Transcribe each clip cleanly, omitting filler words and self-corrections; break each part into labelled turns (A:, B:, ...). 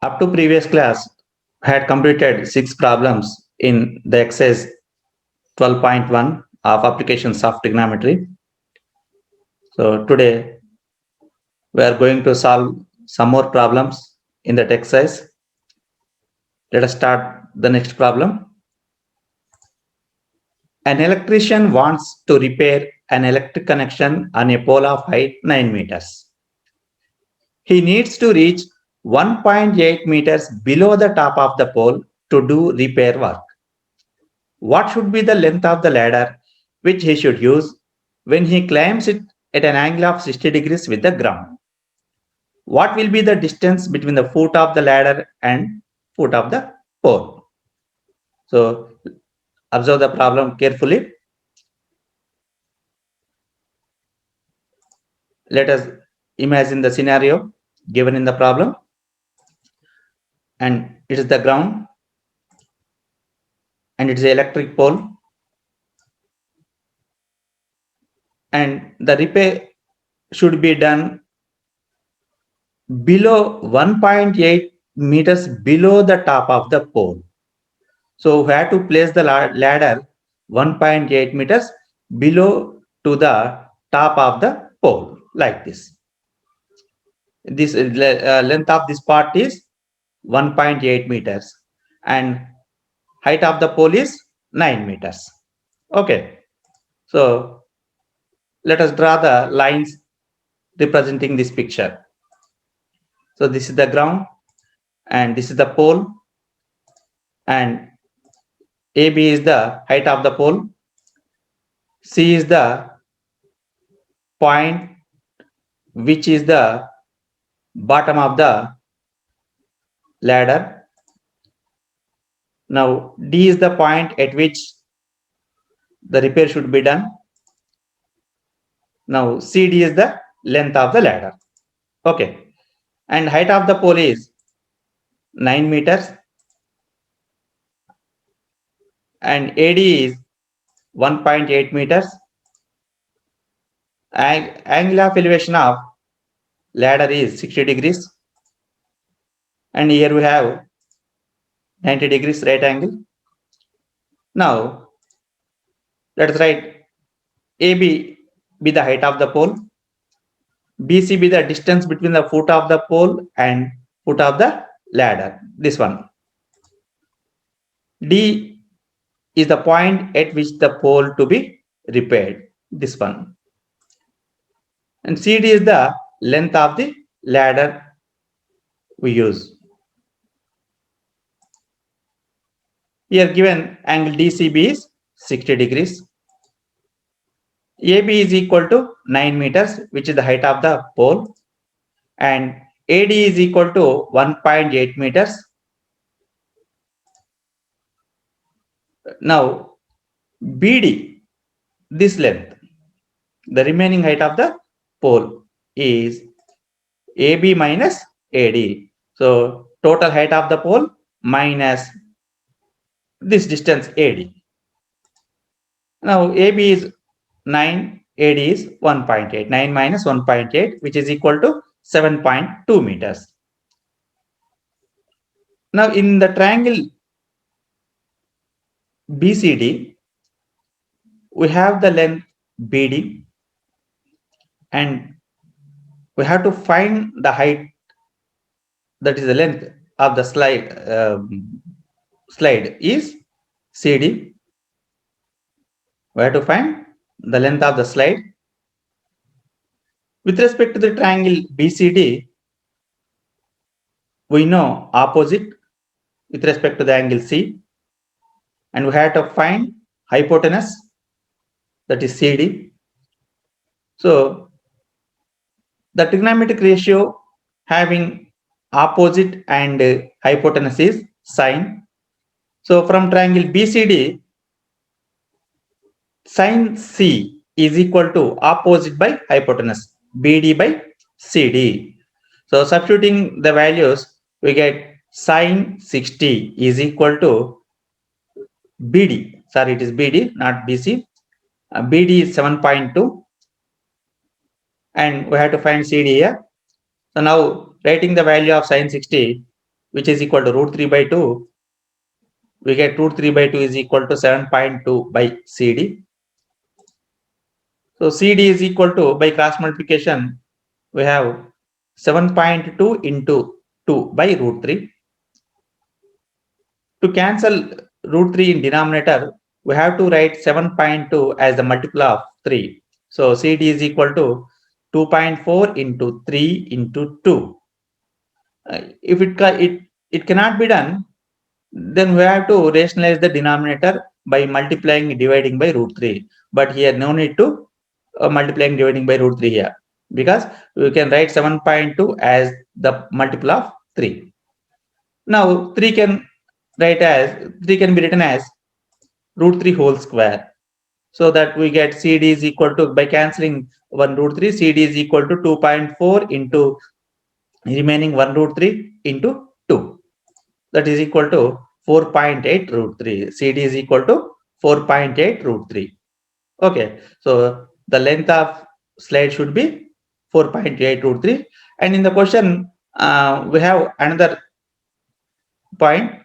A: Up to previous class, had completed 6 problems in the exercise 12.1 of applications of trigonometry. So today we are going to solve some more problems in that exercise. Let us start the next problem. An electrician wants to repair an electric connection on a pole of height 9 meters. He needs to reach 1.8 meters below the top of the pole to do repair work. What should be the length of the ladder which he should use when he climbs it at an angle of 60 degrees with the ground? What will be the distance between the foot of the ladder and foot of the pole? So observe the problem carefully. Let us imagine the scenario given in the problem, and it is the ground and it is the electric pole, and the repair should be done below 1.8 meters below the top of the pole. So we have to place the ladder 1.8 meters below to the top of the pole like this. This length of this part is 1.8 meters and height of the pole is 9 meters. Okay. So let us draw the lines representing this picture. So this is the ground and this is the pole, and AB is the height of the pole, C is the point which is the bottom of the ladder. Now D is the point at which the repair should be done. Now CD is the length of the ladder. Okay. And height of the pole is 9 meters and AD is 1.8 meters. Angle of elevation of ladder is 60 degrees. And here we have 90 degrees right angle. Now let us write AB be the height of the pole, BC be the distance between the foot of the pole and foot of the ladder, this one. D is the point at which the pole to be repaired, this one. And CD is the length of the ladder we use. Here given angle DCB is 60 degrees. AB is equal to 9 meters, which is the height of the pole, and AD is equal to 1.8 meters. Now BD, this length, the remaining height of the pole is AB minus AD. So total height of the pole minus this distance AD. Now AB is 9, AD is 1.8. 9 minus 1.8, which is equal to 7.2 meters. Now in the triangle BCD, we have the length BD and we have to find the height, that is the length of the slide is CD. We have to find the length of the slide. With respect to the triangle BCD, we know opposite with respect to the angle C, and we have to find hypotenuse, that is CD. So the trigonometric ratio having opposite and hypotenuse is sine. So from triangle BCD, sine C is equal to opposite by hypotenuse, BD by CD. So substituting the values, we get sine 60 is equal to BD. Sorry, it is BD, not BC. BD is 7.2. And we have to find CD here. So now writing the value of sine 60, which is equal to root 3 by 2, we get root 3 by 2 is equal to 7.2 by CD. So CD is equal to, by cross multiplication, we have 7.2 into 2 by root 3. To cancel root 3 in denominator, we have to write 7.2 as the multiple of 3. So CD is equal to 2.4 into 3 into 2. If it cannot be done, then we have to rationalize the denominator by multiplying dividing by root 3. But here no need to multiplying dividing by root 3 here, because we can write 7.2 as the multiple of 3. Now 3 can be written as root 3 whole square, so that we get CD is equal to, by cancelling 1 root 3, CD is equal to 2.4 into remaining 1 root 3 into 2, that is equal to 4.8 root 3. CD is equal to 4.8 root 3. Okay, so the length of slide should be 4.8 root 3. And in the question, we have another point.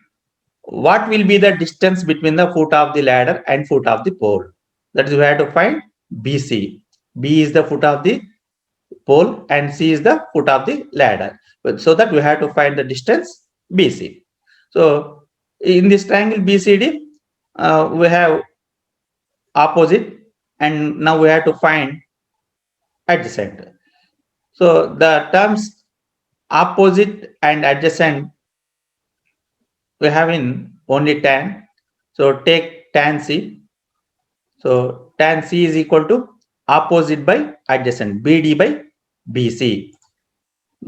A: What will be the distance between the foot of the ladder and foot of the pole? That is, we have to find BC. B is the foot of the pole and C is the foot of the ladder. So that we have to find the distance BC. So in this triangle BCD, we have opposite, and now we have to find adjacent. So the terms opposite and adjacent we have in only tan. So take tan C. So tan C is equal to opposite by adjacent, BD by BC.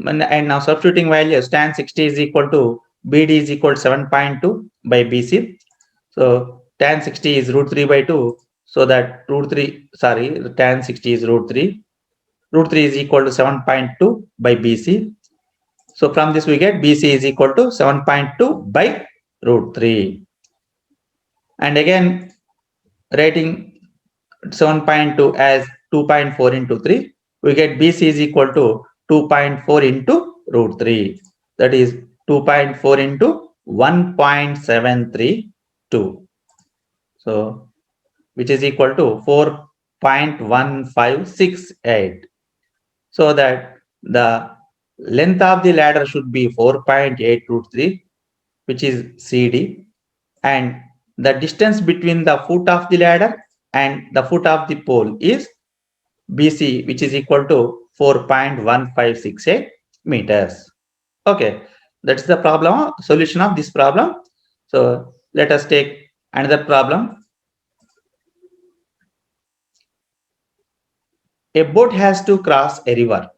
A: And now substituting values, tan 60 is equal to BD is equal to 7.2 by BC. So tan 60 is root 3 by 2. So that tan 60 is root 3. Root 3 is equal to 7.2 by BC. So from this we get BC is equal to 7.2 by root 3. And again, writing 7.2 as 2.4 into 3, we get BC is equal to 2.4 into root 3. That is 2.4 into 1.732. So which is equal to 4.1568. So that the length of the ladder should be 4.8 root 3, which is CD, and the distance between the foot of the ladder and the foot of the pole is BC, which is equal to 4.1568 meters. Okay, that's the problem, solution of this problem. So let us take another problem. A boat has to cross a river.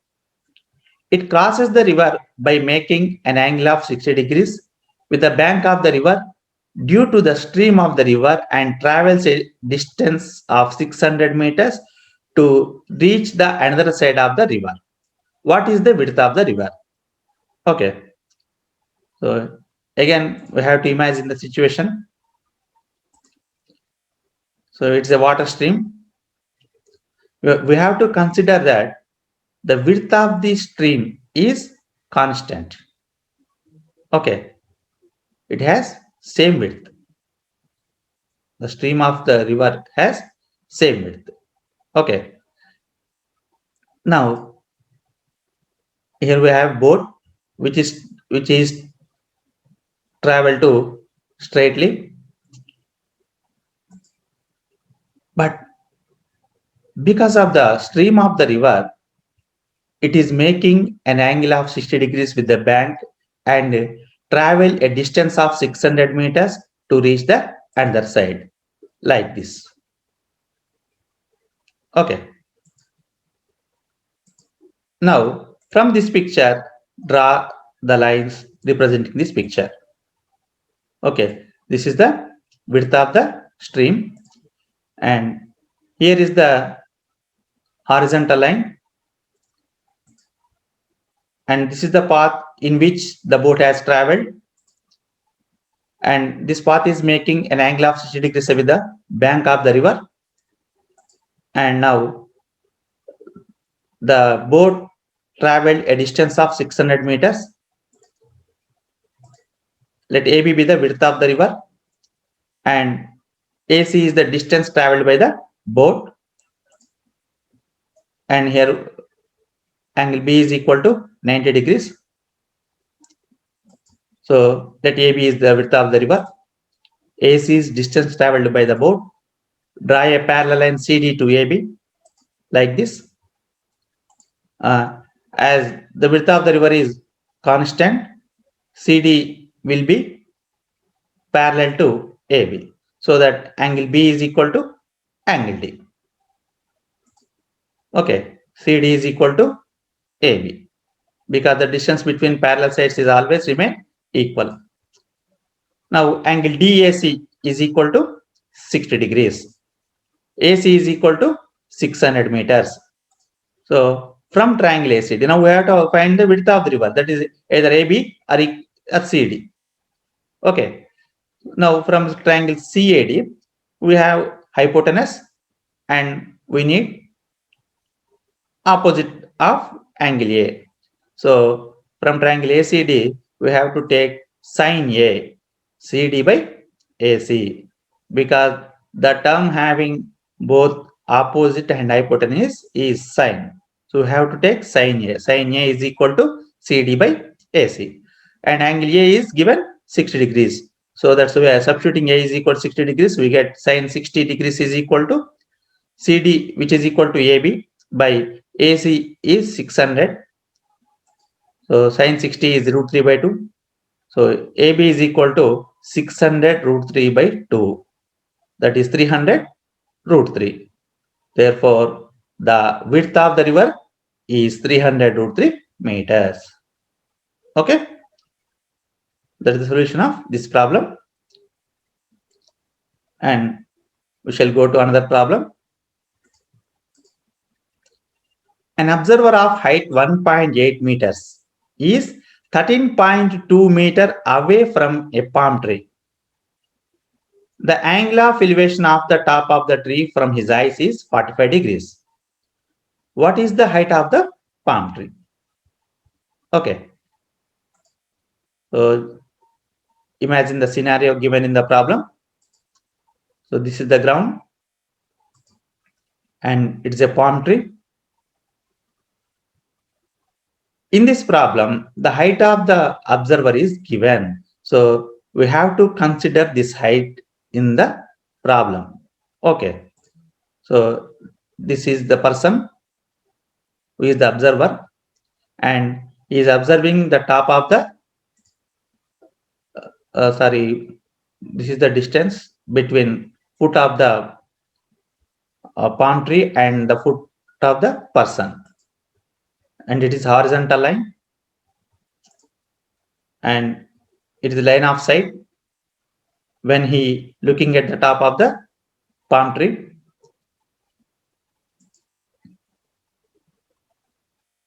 A: It crosses the river by making an angle of 60 degrees with the bank of the river due to the stream of the river and travels a distance of 600 meters to reach the another side of the river. What is the width of the river? Okay. So again, we have to imagine the situation. So it's a water stream. We have to consider that the width of the stream is constant. Okay. It has same width. The stream of the river has same width. Okay. Now here we have boat which is travel to straightly, but because of the stream of the river, it is making an angle of 60 degrees with the bank and travel a distance of 600 meters to reach the other side, like this. Okay. Now from this picture, draw the lines representing this picture. Okay, this is the width of the stream, and here is the horizontal line, and this is the path in which the boat has traveled, and this path is making an angle of 60 degrees with the bank of the river. And now the boat traveled a distance of 600 meters, let AB be the width of the river, and AC is the distance traveled by the boat, and here angle B is equal to 90 degrees. So let AB is the width of the river, AC is distance traveled by the boat. Draw a parallel line CD to AB like this. As the width of the river is constant, CD will be parallel to AB. So that angle B is equal to angle D. Okay, CD is equal to AB because the distance between parallel sides is always remain equal. Now angle DAC is equal to 60 degrees. AC is equal to 600 meters. So from triangle ACD, now we have to find the width of the river, that is either AB or CD. Okay. Now from triangle CAD, we have hypotenuse and we need opposite of angle A. So from triangle ACD, we have to take sine A, CD by AC, because the term having both opposite and hypotenuse is sine. So we have to take sine A. Sine A is equal to CD by AC. And angle A is given 60 degrees. So that's why we are substituting A is equal to 60 degrees. We get sine 60 degrees is equal to CD, which is equal to AB by AC is 600. So sine 60 is root 3 by 2. So AB is equal to 600 root 3 by 2. That is 300 root 3. Therefore, the width of the river is 300 root 3 meters. Okay. That is the solution of this problem. And we shall go to another problem. An observer of height 1.8 meters is 13.2 meters away from a palm tree. The angle of elevation of the top of the tree from his eyes is 45 degrees. What is the height of the palm tree? Okay. So imagine the scenario given in the problem. So this is the ground and it's a palm tree. In this problem, the height of the observer is given. So we have to consider this height in the problem. Okay. So this is the person who is the observer and he is observing the top of the this is the distance between foot of the palm tree and the foot of the person, and it is horizontal line and it is line of sight when he looking at the top of the palm tree,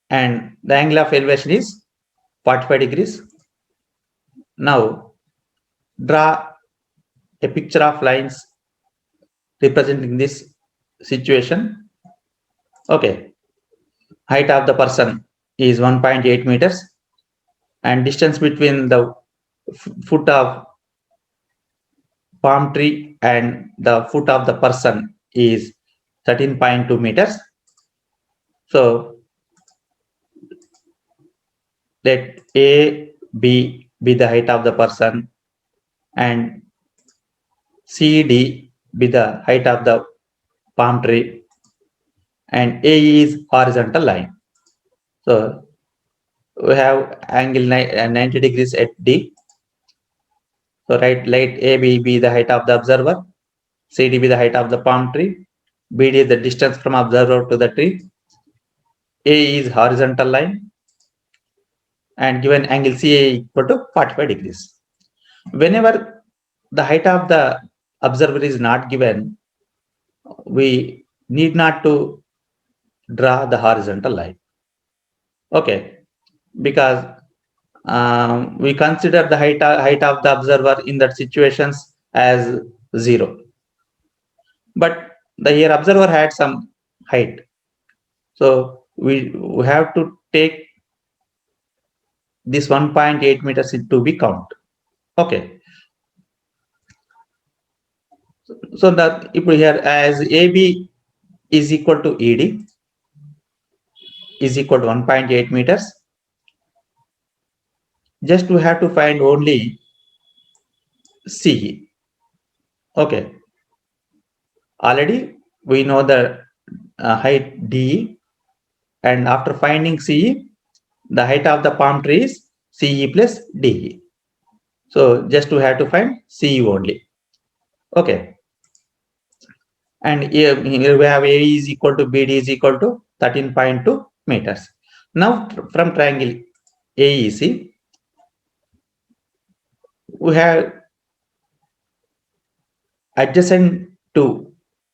A: and the angle of elevation is 45 degrees. Now draw a picture of lines representing this situation. Okay, height of the person is 1.8 meters and distance between the foot of palm tree and the foot of the person is 13.2 meters. So let A, B be the height of the person and CD be the height of the palm tree and A is horizontal line. So we have angle 90 degrees at D. So let AB be the height of the observer, CD be the height of the palm tree, BD is the distance from observer to the tree, A is horizontal line, and given angle CA equal to 45 degrees. Whenever the height of the observer is not given, we need not to draw the horizontal line. Okay, because we consider the height of the observer in that situations as 0. But the here observer had some height. So we have to take this 1.8 meters to be count. Okay. So that if here as AB is equal to ED is equal to 1.8 meters, just we have to find only CE. Okay. Already we know the height DE, and after finding CE, the height of the palm tree is CE plus DE. So just we have to find CE only. Okay. And here we have A is equal to BD is equal to 13.2 meters. Now from triangle AEC, we have adjacent to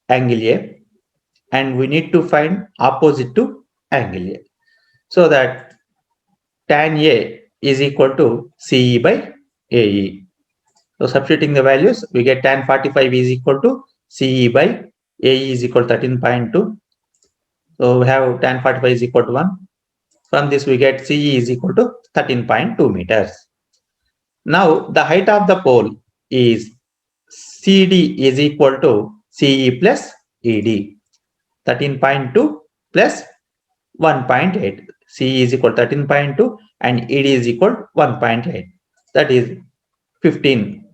A: angle A, and we need to find opposite to angle A. So that tan A is equal to CE by AE. So substituting the values, we get tan 45 is equal to CE by AE is equal to 13.2. So we have tan 45 is equal to 1. From this, we get CE is equal to 13.2 meters. Now, the height of the pole is CD is equal to CE plus ED. 13.2 plus 1.8. CE is equal to 13.2 and ED is equal to 1.8. That is 15.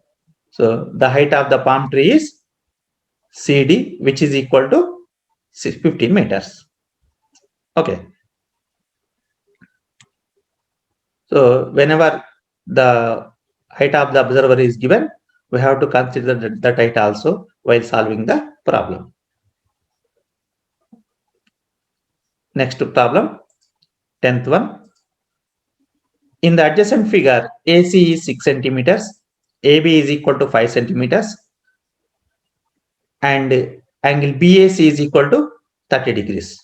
A: So, the height of the palm tree is CD, which is equal to 15 meters. Okay. So whenever the height of the observer is given, we have to consider that height also while solving the problem. Next problem, 10th one. In the adjacent figure, AC is 6 centimeters, AB is equal to 5 centimeters, and angle BAC is equal to 30 degrees.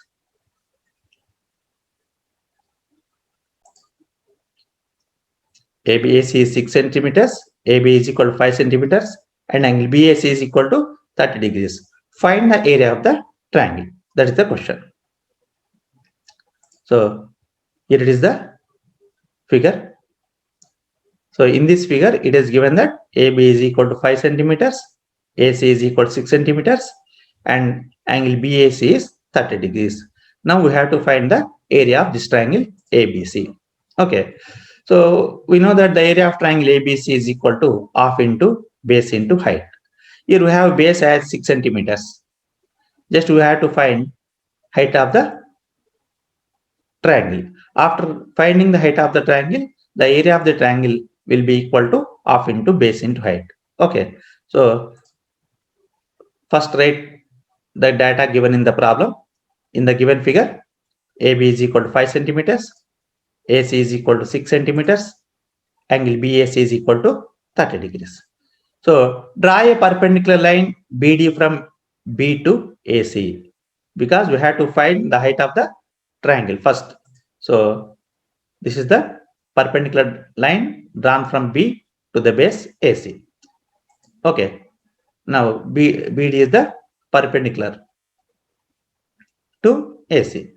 A: ABAC is 6 centimeters, AB is equal to 5 centimeters, and angle BAC is equal to 30 degrees. Find the area of the triangle. That is the question. So here it is the figure. So in this figure, it is given that AB is equal to 5 centimeters, AC is equal to 6 centimeters, and angle BAC is 30 degrees. Now we have to find the area of this triangle ABC. Okay. So we know that the area of triangle ABC is equal to half into base into height. Here we have base as 6 centimeters. Just we have to find height of the triangle. After finding the height of the triangle, the area of the triangle will be equal to half into base into height. Okay. So first write the data given in the problem. In the given figure, AB is equal to 5 centimeters, AC is equal to 6 centimeters, angle BAC is equal to 30 degrees. So draw a perpendicular line BD from B to AC, because we have to find the height of the triangle first. So this is the perpendicular line drawn from B to the base AC. Okay. Now BD is the perpendicular to AC.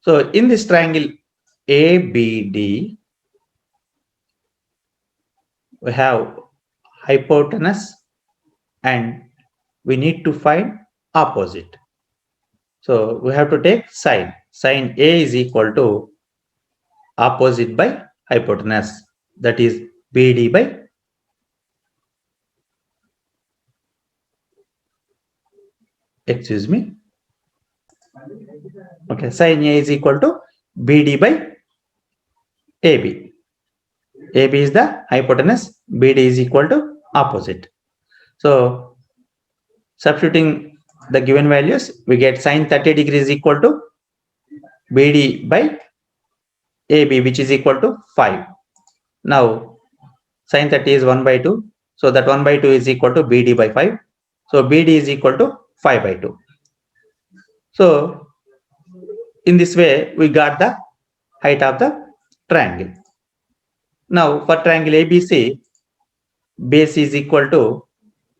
A: So in this triangle ABD, we have hypotenuse and we need to find opposite. So we have to take sine. Sine A is equal to opposite by hypotenuse, that is BD by excuse me. Okay, sine A is equal to BD by AB. AB is the hypotenuse, BD is equal to opposite. So substituting the given values, we get sine 30 degrees equal to BD by AB, which is equal to 5. Now sine 30 is 1 by 2. So that 1 by 2 is equal to BD by 5. So BD is equal to 5 by 2. So in this way, we got the height of the triangle. Now for triangle ABC, base is equal to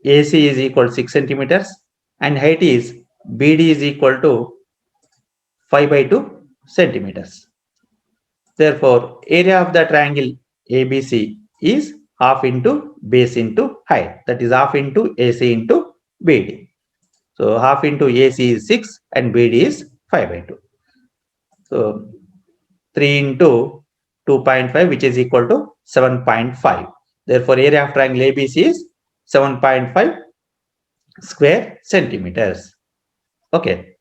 A: AC is equal to 6 centimeters and height is BD is equal to 5 by 2 centimeters. Therefore, area of the triangle ABC is half into base into height. That is half into AC into BD. So half into AC is 6 and BD is 5 by 2. So 3 into 2.5, which is equal to 7.5. Therefore, area of triangle ABC is 7.5 square centimeters. Okay.